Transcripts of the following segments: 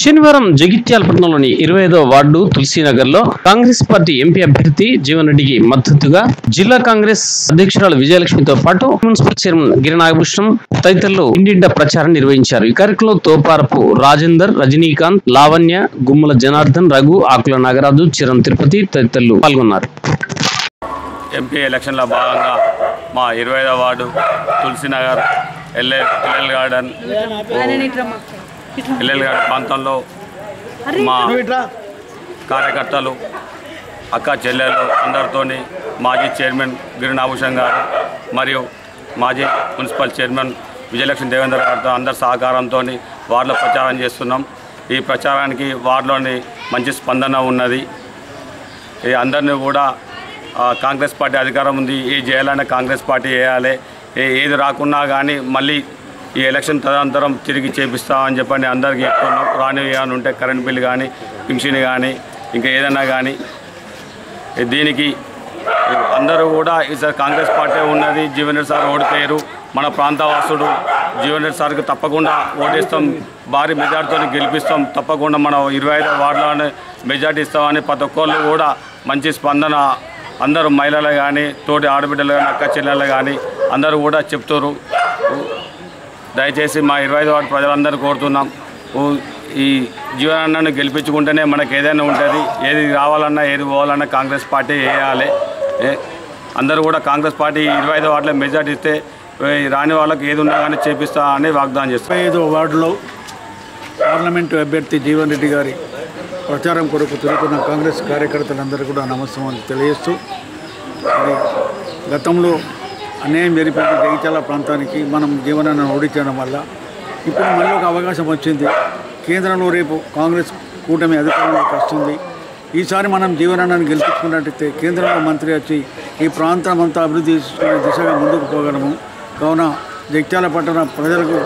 శనివారం జగిత్యాల పట్టణంలోని 25వ ward తులసీనగర్లో Congress party MP అభ్యర్థి జీవన్ రెడ్డికి మద్దతుగా జిల్లా కాంగ్రెస్ అధ్యక్షురాలు విజయలక్ష్మితో పాటు మున్సిపల్ చైర్మన్ గిరినాగభూషణం తదితరులు ఇంటింటా ప్రచారం నిర్వహించారు. ఈ కార్యక్రమంలో తోపారపు రాజేందర్, రజనీకాంత్, లావణ్య, గుమ్మల జనార్దన్, రఘు, ఆకుల నాగరాజు, చిరం తిరుపతి తదితరులు పాల్గొన్నారు. ఎంపీ ఎలక్షన్ల భాగంగా మా 25వ వార్డు తులసీనగర్ ఎల్ఎల్ గార్డెన్ ప్రాంతంలో మా కార్యకర్తలు, అక్క చెల్లెలు అందరితోని మాజీ చైర్మన్ గిరినాభూషణ్ గారు మరియు మాజీ మున్సిపల్ చైర్మన్ విజయలక్ష్మి దేవేందర్ గారితో అందరి సహకారంతో వార్డులో ప్రచారం చేస్తున్నాం. ఈ ప్రచారానికి వార్డులోని మంచి స్పందన ఉన్నది. అందరినీ కూడా కాంగ్రెస్ పార్టీ అధికారం ఉంది, ఏ చేయాలన్నా కాంగ్రెస్ పార్టీ వేయాలి, ఏది రాకున్నా కానీ మళ్ళీ ఈ ఎలక్షన్ తదనంతరం తిరిగి చేపిస్తామని చెప్పని అందరికీ చెప్తున్నాం. రాని కానీ ఉంటే కరెంట్ బిల్లు కానీ, పింఛన్ కానీ, ఇంకా ఏదైనా కానీ దీనికి అందరూ కూడా ఈసారి కాంగ్రెస్ పార్టీ ఉన్నది. జీవన్ రెడ్డి సార్ ఓడిపోయారు. మన ప్రాంతవాసుడు జీవన్ రెడ్డి సార్కి తప్పకుండా ఓటేస్తాం, భారీ మెజార్టీతో గెలిపిస్తాం, తప్పకుండా మనం 25వ వార్డులోనే మెజార్టీ ఇస్తామని ప్రతి ఒక్కళ్ళు కూడా మంచి స్పందన అందరూ మహిళలు కానీ, తోటి ఆడబిడ్డలు కానీ, అక్క చెల్లెళ్ళు కానీ అందరూ కూడా చెప్తారు. దయచేసి మా 25వ వార్డు ప్రజలందరూ కోరుతున్నాం, ఈ జీవనాన్ని గెలిపించుకుంటేనే మనకు ఏదైనా ఉంటుంది. ఏది రావాలన్నా ఏది పోవాలన్నా కాంగ్రెస్ పార్టీ వేయాలి. అందరూ కూడా కాంగ్రెస్ పార్టీ 25వ వార్డులో మెజార్టీ ఇస్తే రాని వాళ్ళకి ఏది ఉన్నా కానీ చేపిస్తా అని వాగ్దానం చేస్తాం. 25వ వార్డులో పార్లమెంటు అభ్యర్థి జీవన్ రెడ్డి గారి ప్రచారం కొరకు తిరుగుతున్న కాంగ్రెస్ కార్యకర్తలందరూ కూడా నమస్కారం తెలియజేస్తూ, మరి గతంలో అన్యాయం జరిగిపోయిన జగిత్యాల ప్రాంతానికి మనం జీవనాన్ని ఓడించడం వల్ల ఇప్పుడు మళ్ళీ ఒక అవకాశం వచ్చింది. కేంద్రంలో రేపు కాంగ్రెస్ కూటమి అధికారంలోకి వస్తుంది. ఈసారి మనం జీవనాన్ని గెలిపించుకున్నట్టయితే కేంద్రంలో మంత్రి వచ్చి ఈ ప్రాంతం అంతా అభివృద్ధి చేసుకునే దిశగా ముందుకు పోగలము. కావున జగిత్యాల పట్టణ ప్రజలకు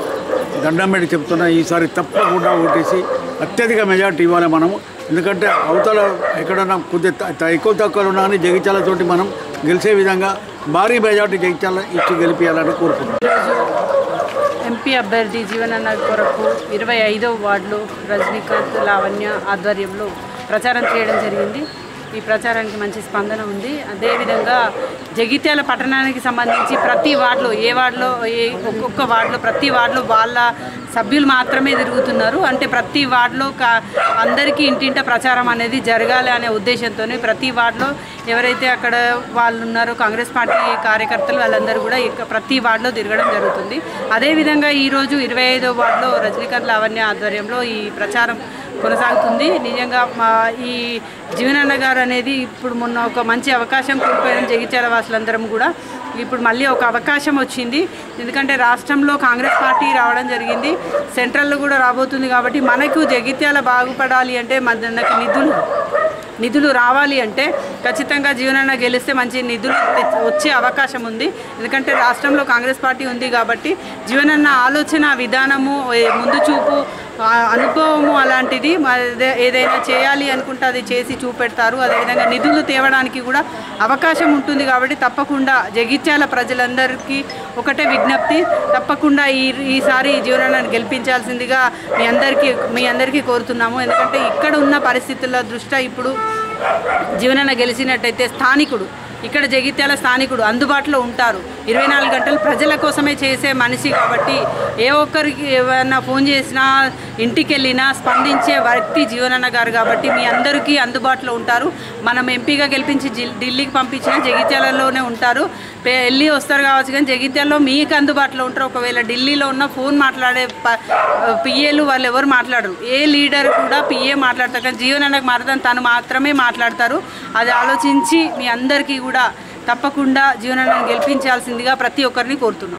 దండం పెట్టి చెప్తున్నా, ఈసారి తప్పకుండా ఓటేసి అత్యధిక మెజార్టీ ఇవ్వాలి మనము. ఎందుకంటే అవతల ఎక్కడన్నా కొద్దిగా ఎక్కువ తక్కువ ఉన్నా కానీ జగిత్యాలతోటి మనం గెలిచే విధంగా భారీ మెజార్టీ జగిత్యాల ఇచ్చి గెలిపించాలని కోరుకుంటున్నాం. ఎంపీ అభ్యర్థి జీవనన్న కొరకు 25వ వార్డులో రజనీకాంత్, లావణ్య ఆధ్వర్యంలో ప్రచారం చేయడం జరిగింది. ఈ ప్రచారానికి మంచి స్పందన ఉంది. అదేవిధంగా జగిత్యాల పట్టణానికి సంబంధించి ప్రతి వార్డులో ఒక్కొక్క వార్డులో ప్రతి వార్డులో వాళ్ళ సభ్యులు మాత్రమే తిరుగుతున్నారు. అంటే ప్రతి వార్డులో అందరికీ ఇంటింట ప్రచారం అనేది జరగాలి అనే ఉద్దేశంతోనే ప్రతి వార్డులో ఎవరైతే అక్కడ వాళ్ళు ఉన్నారో కాంగ్రెస్ పార్టీ కార్యకర్తలు వాళ్ళందరూ కూడా ప్రతి వార్డులో తిరగడం జరుగుతుంది. అదేవిధంగా ఈరోజు 25వ వార్డులో రజనీకాంత్, లావణ్య ఆధ్వర్యంలో ఈ ప్రచారం కొనసాగుతుంది. నిజంగా ఈ జీవనన్న గారు అనేది ఇప్పుడు మొన్న ఒక మంచి అవకాశం కోల్పోయడం జగిత్యాల వాసులందరం కూడా ఇప్పుడు మళ్ళీ ఒక అవకాశం వచ్చింది. ఎందుకంటే రాష్ట్రంలో కాంగ్రెస్ పార్టీ రావడం జరిగింది, సెంట్రల్లో కూడా రాబోతుంది. కాబట్టి మనకు జగిత్యాల బాగుపడాలి అంటే మనకి నిధులు రావాలి అంటే ఖచ్చితంగా జీవనన్న గెలిస్తే మంచి నిధులు వచ్చే అవకాశం ఉంది. ఎందుకంటే రాష్ట్రంలో కాంగ్రెస్ పార్టీ ఉంది కాబట్టి జీవనన్న ఆలోచన విధానము, ముందు చూపు, అనుభవము అలాంటిది. ఏదైనా చేయాలి అనుకుంటే అది చేసి చూపెడతారు. అదేవిధంగా నిధులు తేవడానికి కూడా అవకాశం ఉంటుంది. కాబట్టి తప్పకుండా జగిత్యాల ప్రజలందరికీ ఒకటే విజ్ఞప్తి, తప్పకుండా ఈసారి జీవనాన్ని గెలిపించాల్సిందిగా మీ అందరికీ కోరుతున్నాము. ఎందుకంటే ఇక్కడ ఉన్న పరిస్థితుల దృష్ట్యా ఇప్పుడు జీవనన్న గెలిచినట్టయితే ఇక్కడ జగిత్యాల స్థానికుడు అందుబాటులో ఉంటారు. 24 గంటలు ప్రజల కోసమే చేసే మనిషి కాబట్టి ఏ ఒక్కరికి ఏమైనా ఫోన్ చేసినా, ఇంటికి వెళ్ళినా స్పందించే వ్యక్తి జీవనన్న గారు కాబట్టి మీ అందరికీ అందుబాటులో ఉంటారు. మనం ఎంపీగా గెలిపించి ఢిల్లీకి పంపించిన జగిత్యాలలోనే ఉంటారు, వెళ్ళి వస్తారు కావచ్చు, కానీ జగిత్యాలలో మీకు అందుబాటులో ఉంటారు. ఒకవేళ ఢిల్లీలో ఉన్న ఫోన్ మాట్లాడే పిఏలు వాళ్ళు ఎవరు మాట్లాడరు, ఏ లీడర్ కూడా పిఏ మాట్లాడతారు, కానీ జీవనన్నకు మాత్రం తను మాత్రమే మాట్లాడతారు. అది ఆలోచించి మీ అందరికీ కూడా తప్పకుండా జీవనాన్ని గెలిపించాల్సిందిగా ప్రతి ఒక్కరిని కోరుతున్నాం.